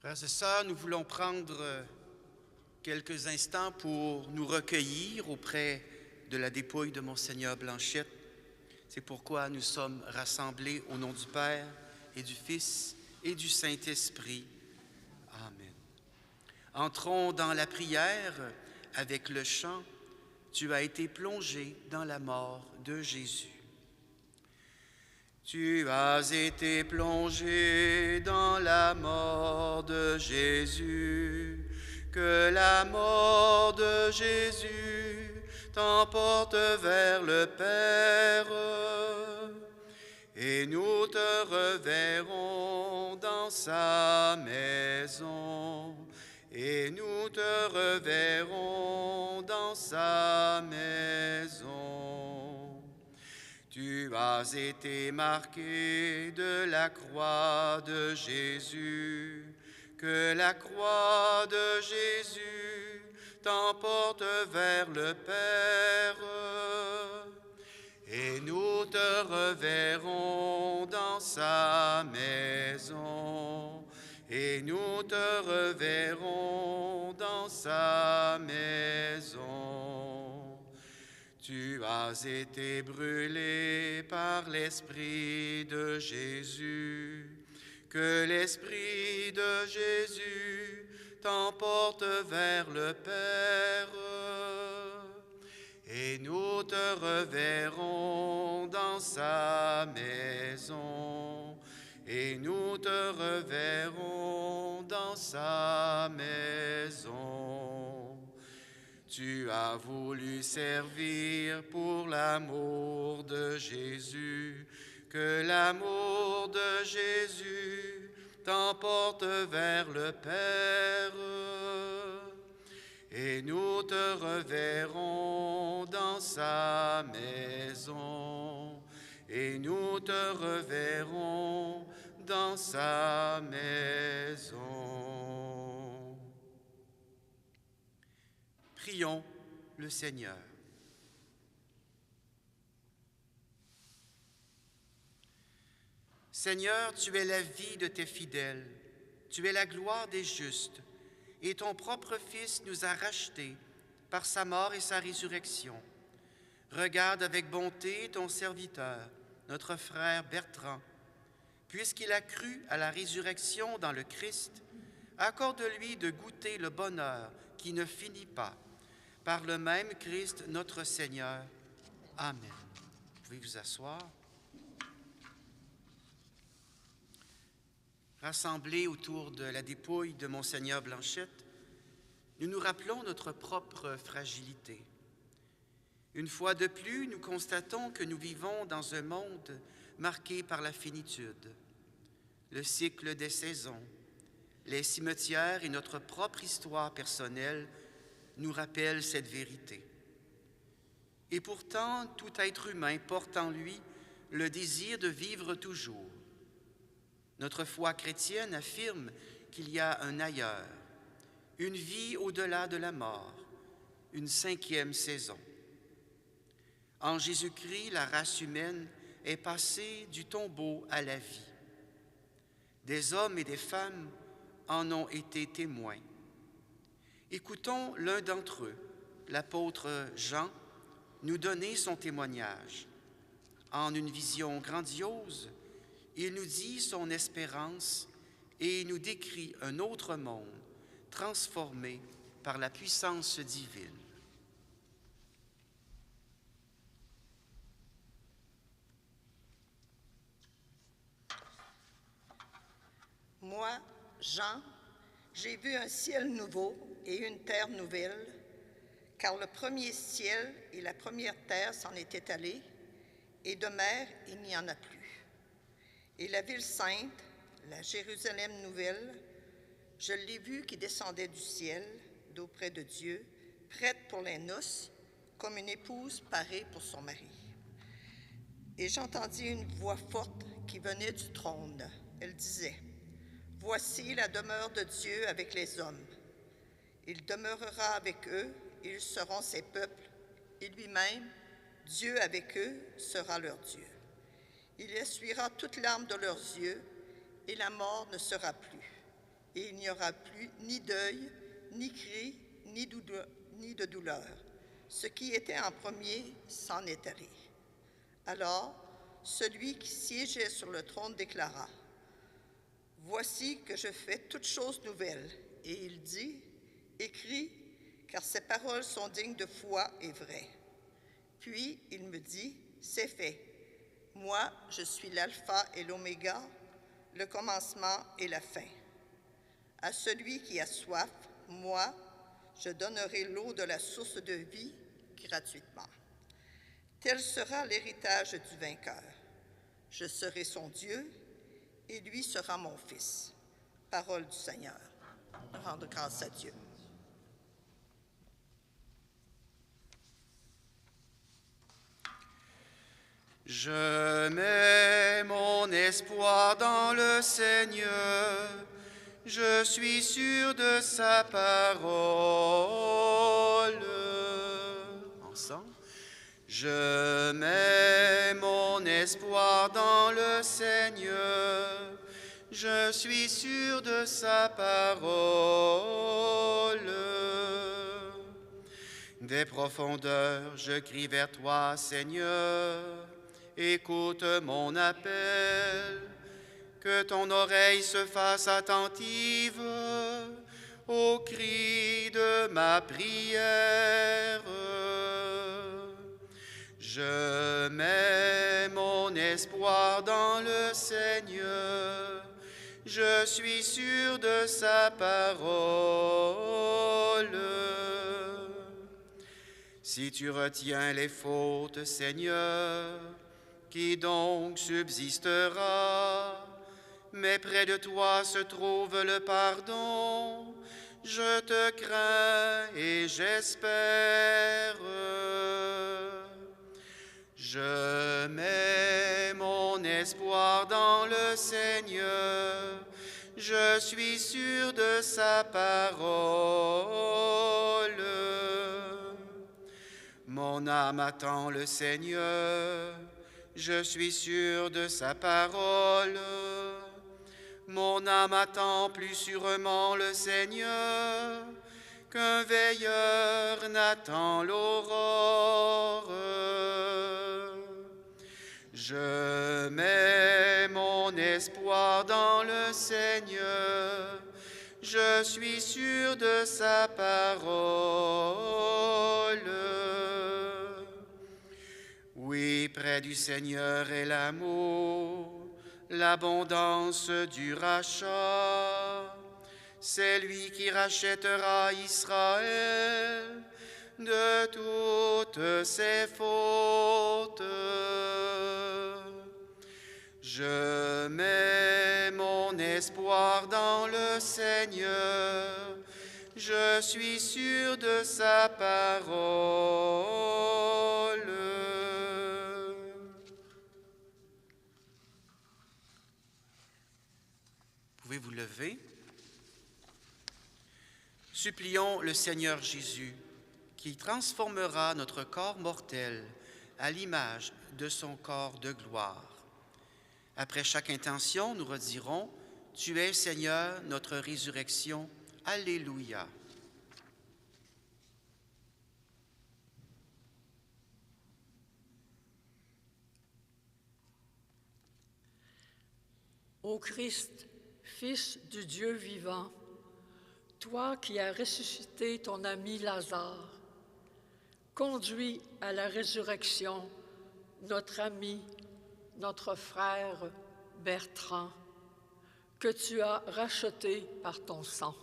Frères et sœurs, nous voulons prendre quelques instants pour nous recueillir auprès de la dépouille de Monseigneur Blanchette. C'est pourquoi nous sommes rassemblés au nom du Père et du Fils et du Saint-Esprit. Amen. Entrons dans la prière avec le chant « Tu as été plongé dans la mort de Jésus ». Tu as été plongé dans la mort de Jésus, que la mort de Jésus t'emporte vers le Père. Et nous te reverrons dans sa maison, et nous te reverrons dans sa maison. Tu as été marqué de la croix de Jésus, que la croix de Jésus t'emporte vers le Père. Et nous te reverrons dans sa maison, et nous te reverrons dans sa maison. Tu as été brûlé par l'Esprit de Jésus, que l'Esprit de Jésus t'emporte vers le Père. Et nous te reverrons dans sa maison, et nous te reverrons dans sa maison. Tu as voulu servir pour l'amour de Jésus, que l'amour de Jésus t'emporte vers le Père. Et nous te reverrons dans sa maison, et nous te reverrons dans sa maison. Prions le Seigneur. Seigneur, tu es la vie de tes fidèles, tu es la gloire des justes, et ton propre Fils nous a rachetés par sa mort et sa résurrection. Regarde avec bonté ton serviteur, notre frère Bertrand. Puisqu'il a cru à la résurrection dans le Christ, accorde-lui de goûter le bonheur qui ne finit pas. Par le même Christ notre Seigneur. Amen. Vous pouvez vous asseoir. Rassemblés autour de la dépouille de Monseigneur Blanchette, nous nous rappelons notre propre fragilité. Une fois de plus, nous constatons que nous vivons dans un monde marqué par la finitude, le cycle des saisons, les cimetières et notre propre histoire personnelle nous rappellent cette vérité. Et pourtant, tout être humain porte en lui le désir de vivre toujours. Notre foi chrétienne affirme qu'il y a un ailleurs, une vie au-delà de la mort, une cinquième saison. En Jésus-Christ, la race humaine est passée du tombeau à la vie. Des hommes et des femmes en ont été témoins. Écoutons l'un d'entre eux, l'apôtre Jean, nous donner son témoignage. En une vision grandiose, il nous dit son espérance et nous décrit un autre monde transformé par la puissance divine. Moi, Jean, j'ai vu un ciel nouveau et une terre nouvelle, car le premier ciel et la première terre s'en étaient allés, et de mer il n'y en a plus. Et la ville sainte, la Jérusalem nouvelle, je l'ai vue qui descendait du ciel, d'auprès de Dieu, prête pour les noces, comme une épouse parée pour son mari. Et j'entendis une voix forte qui venait du trône. Elle disait: Voici la demeure de Dieu avec les hommes. Il demeurera avec eux, ils seront ses peuples, et lui-même, Dieu avec eux, sera leur Dieu. Il essuiera toute larme de leurs yeux, et la mort ne sera plus. et il n'y aura plus ni deuil, ni cri, ni de douleur. Ce qui était en premier s'en est allé. Alors, celui qui siégeait sur le trône déclara, « Voici que je fais toutes choses nouvelles. » Et il dit, « Écris, car ces paroles sont dignes de foi et vraies. » Puis il me dit, « C'est fait. Moi, je suis l'alpha et l'oméga, le commencement et la fin. À celui qui a soif, moi, je donnerai l'eau de la source de vie gratuitement. Tel sera l'héritage du vainqueur. Je serai son Dieu, et lui sera mon fils. » Parole du Seigneur. Rendre grâce à Dieu. Je mets mon espoir dans le Seigneur, je suis sûr de sa parole. Ensemble. Je mets mon espoir dans le Seigneur, je suis sûr de sa parole. Des profondeurs, je crie vers toi, Seigneur. Écoute mon appel, que ton oreille se fasse attentive au cri de ma prière. Je mets mon espoir dans le Seigneur, je suis sûr de sa parole. Si tu retiens les fautes, Seigneur, qui donc subsistera? Mais près de toi se trouve le pardon. Je te crains et j'espère. Je mets mon espoir dans le Seigneur. Je suis sûr de sa parole. Mon âme attend le Seigneur. Je suis sûr de sa parole. Mon âme attend plus sûrement le Seigneur qu'un veilleur n'attend l'aurore. Je mets mon espoir dans le Seigneur. Je suis sûr de sa parole. Oui, près du Seigneur est l'amour, l'abondance du rachat. C'est lui qui rachètera Israël de toutes ses fautes. Je mets mon espoir dans le Seigneur, je suis sûr de sa parole. Pouvez-vous lever? Supplions le Seigneur Jésus, qui transformera notre corps mortel à l'image de son corps de gloire. Après chaque intention, nous redirons « Tu es, Seigneur, notre résurrection. Alléluia. » Ô Christ, Fils du Dieu vivant, toi qui as ressuscité ton ami Lazare, conduis à la résurrection notre ami, notre frère Bertrand, que tu as racheté par ton sang.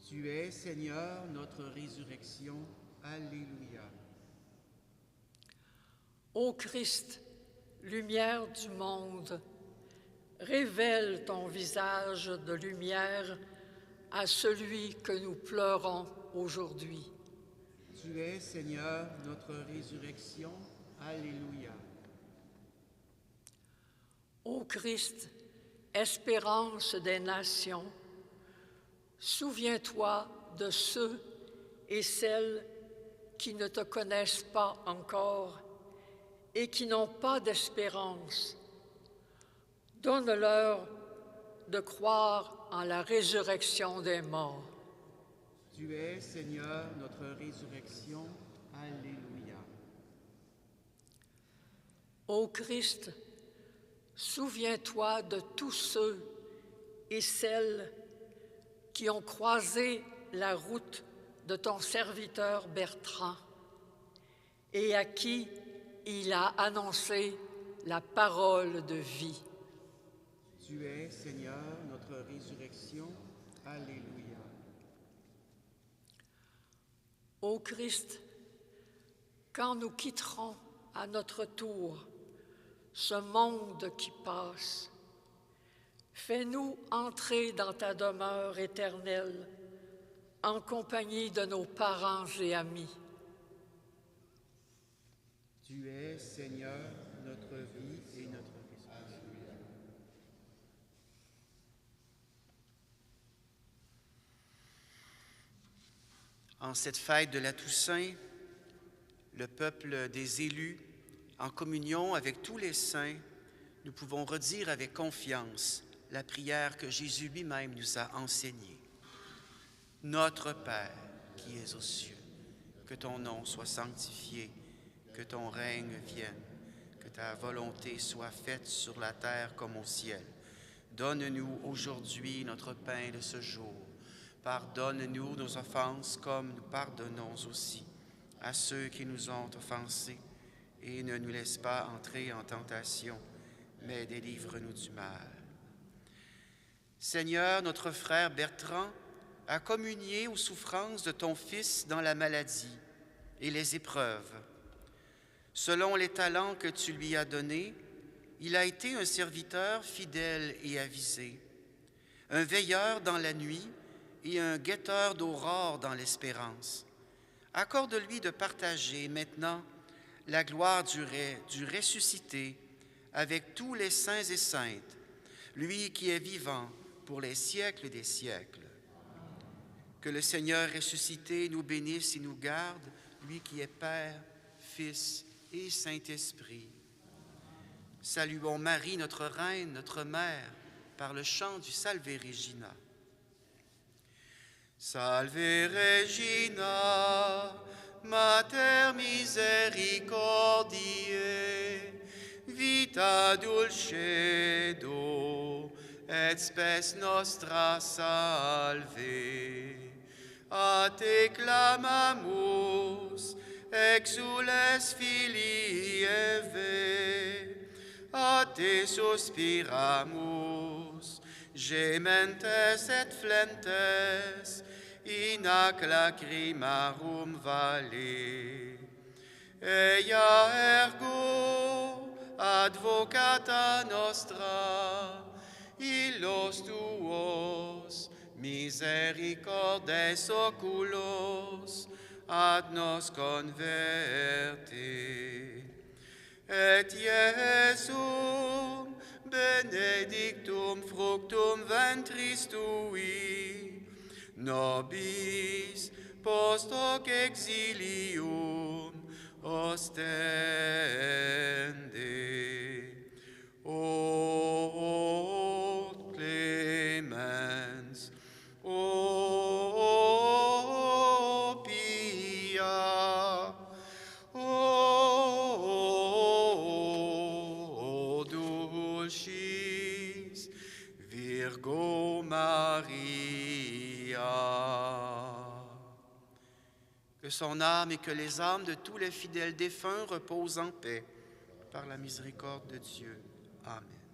Tu es, Seigneur, notre résurrection. Alléluia. Ô Christ, lumière du monde, révèle ton visage de lumière à celui que nous pleurons aujourd'hui. Tu es, Seigneur, notre résurrection. Alléluia. Ô Christ, espérance des nations, souviens-toi de ceux et celles qui ne te connaissent pas encore et qui n'ont pas d'espérance. Donne-leur de croire en la résurrection des morts. Tu es, Seigneur, notre résurrection. Alléluia. Ô Christ, souviens-toi de tous ceux et celles qui ont croisé la route de ton serviteur Bertrand et à qui il a annoncé la parole de vie. Tu es, Seigneur, notre résurrection. Alléluia. Ô Christ, quand nous quitterons à notre tour ce monde qui passe, fais-nous entrer dans ta demeure éternelle en compagnie de nos parents et amis. Tu es, Seigneur, notre vie et notre résurrection. En cette fête de la Toussaint, le peuple des élus, en communion avec tous les saints, nous pouvons redire avec confiance la prière que Jésus lui-même nous a enseignée. Notre Père qui es aux cieux, que ton nom soit sanctifié, que ton règne vienne, que ta volonté soit faite sur la terre comme au ciel. Donne-nous aujourd'hui notre pain de ce jour. Pardonne-nous nos offenses comme nous pardonnons aussi à ceux qui nous ont offensés. Et ne nous laisse pas entrer en tentation, mais délivre-nous du mal. Seigneur, notre frère Bertrand a communié aux souffrances de ton Fils dans la maladie et les épreuves. Selon les talents que tu lui as donnés, il a été un serviteur fidèle et avisé, un veilleur dans la nuit et un guetteur d'aurore dans l'espérance. Accorde-lui de partager maintenant la gloire du ressuscité avec tous les saints et saintes, lui qui est vivant pour les siècles des siècles. Que le Seigneur ressuscité nous bénisse et nous garde, lui qui est Père, Fils et Saint-Esprit. Saluons Marie, notre Reine, notre Mère, par le chant du Salve Regina. Salve Regina, Mater misericordiae, vita dulcedo, et spes nostra salve. A te clamamus, exules filii Eve, a te suspiramus, gementes et flentes, in ac lacrimarum vale. Eia ergo advocata nostra, illos tuos misericordes oculos ad nos converte. Et Iesum benedictum fructum ventris tui, nobis post hoc exilium ostende. O clemens, o pia, o dulcis Virgo Maria. Que son âme et que les âmes de tous les fidèles défunts reposent en paix par la miséricorde de Dieu. Amen.